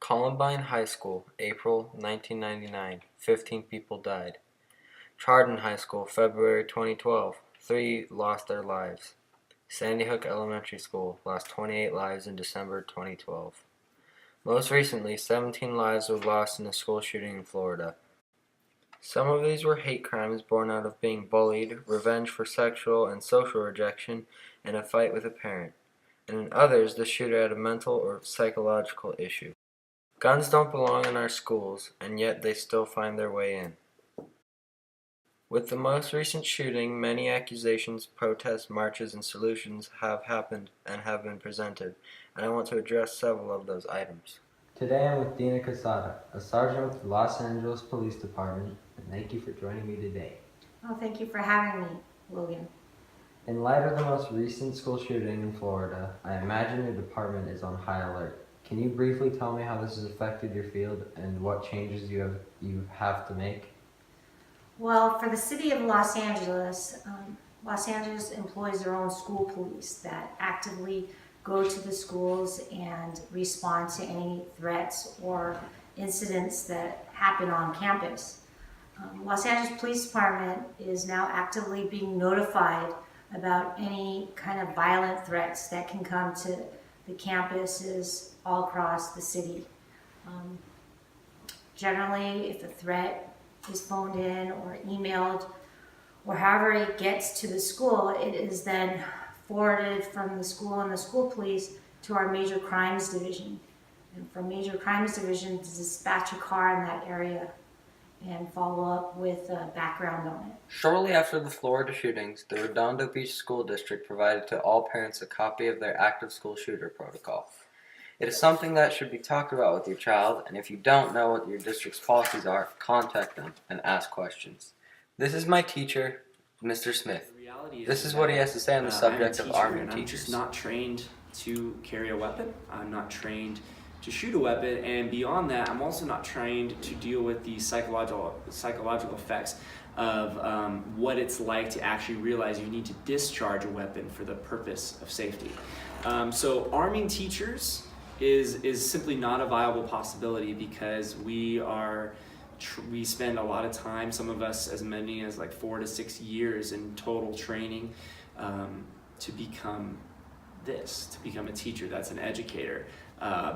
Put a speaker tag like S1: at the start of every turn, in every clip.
S1: Columbine High School, April 1999, 15 people died. Chardon High School, February 2012, 3 lost their lives. Sandy Hook Elementary School lost 28 lives in December 2012. Most recently, 17 lives were lost in a school shooting in Florida. Some of these were hate crimes born out of being bullied, revenge for sexual and social rejection, and a fight with a parent. And in others, the shooter had a mental or psychological issue. Guns don't belong in our schools, and yet they still find their way in. With the most recent shooting, many accusations, protests, marches, and solutions have happened and have been presented, and I want to address several of those items. Today I'm with Dina Casada, a sergeant with the Los Angeles Police Department, and thank you for joining me today.
S2: Oh, thank you for having me, Logan.
S1: In light of the most recent school shooting in Florida, I imagine your department is on high alert. Can you briefly tell me how this has affected your field and what changes you have to make?
S2: Well, for the city of Los Angeles employs their own school police that actively go to the schools and respond to any threats or incidents that happen on campus. Los Angeles Police Department is now actively being notified about any kind of violent threats that can come to the campuses all across the city. Generally, if a threat is phoned in or emailed, or however it gets to the school, it is then forwarded from the school and the school police to our Major Crimes Division. And from Major Crimes Division to dispatch a car in that area and follow up with background on it.
S1: Shortly after the Florida shootings, the Redondo Beach School District provided to all parents a copy of their active school shooter protocol. It is something that should be talked about with your child, and if you don't know what your district's policies are, contact them and ask questions. This is my teacher, Mr. Smith. This is what he has to say on the subject of arming teachers.
S3: I'm just not trained to carry a weapon. I'm not trained to shoot a weapon, and beyond that, I'm also not trained to deal with the psychological effects of what it's like to actually realize you need to discharge a weapon for the purpose of safety. So arming teachers is simply not a viable possibility because we spend a lot of time, some of us as many as like 4 to 6 years in total training to become a teacher. That's an educator.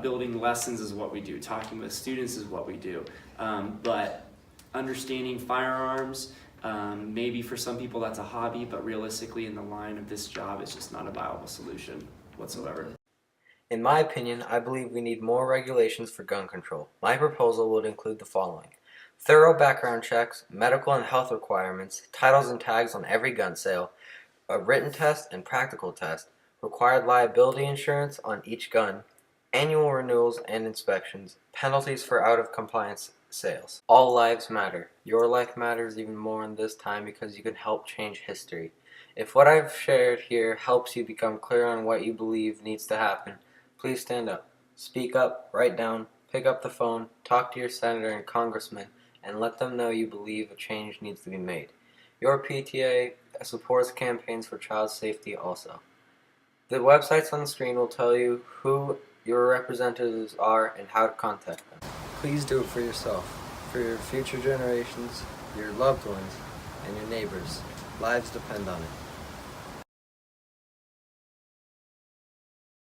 S3: Building lessons is what we do. Talking with students is what we do. But understanding firearms, maybe for some people that's a hobby, but realistically in the line of this job, it's just not a viable solution whatsoever.
S1: In my opinion, I believe we need more regulations for gun control. My proposal would include the following: thorough background checks, medical and health requirements, titles and tags on every gun sale, a written test and practical test, required liability insurance on each gun, annual renewals and inspections, penalties for out-of-compliance sales. All lives matter. Your life matters even more in this time because you can help change history. If what I've shared here helps you become clear on what you believe needs to happen, please stand up, speak up, write down, pick up the phone, talk to your senator and congressman, and let them know you believe a change needs to be made. Your PTA supports campaigns for child safety also. The websites on the screen will tell you who your representatives are and how to contact them. Please do it for yourself, for your future generations, your loved ones, and your neighbors. Lives depend on it.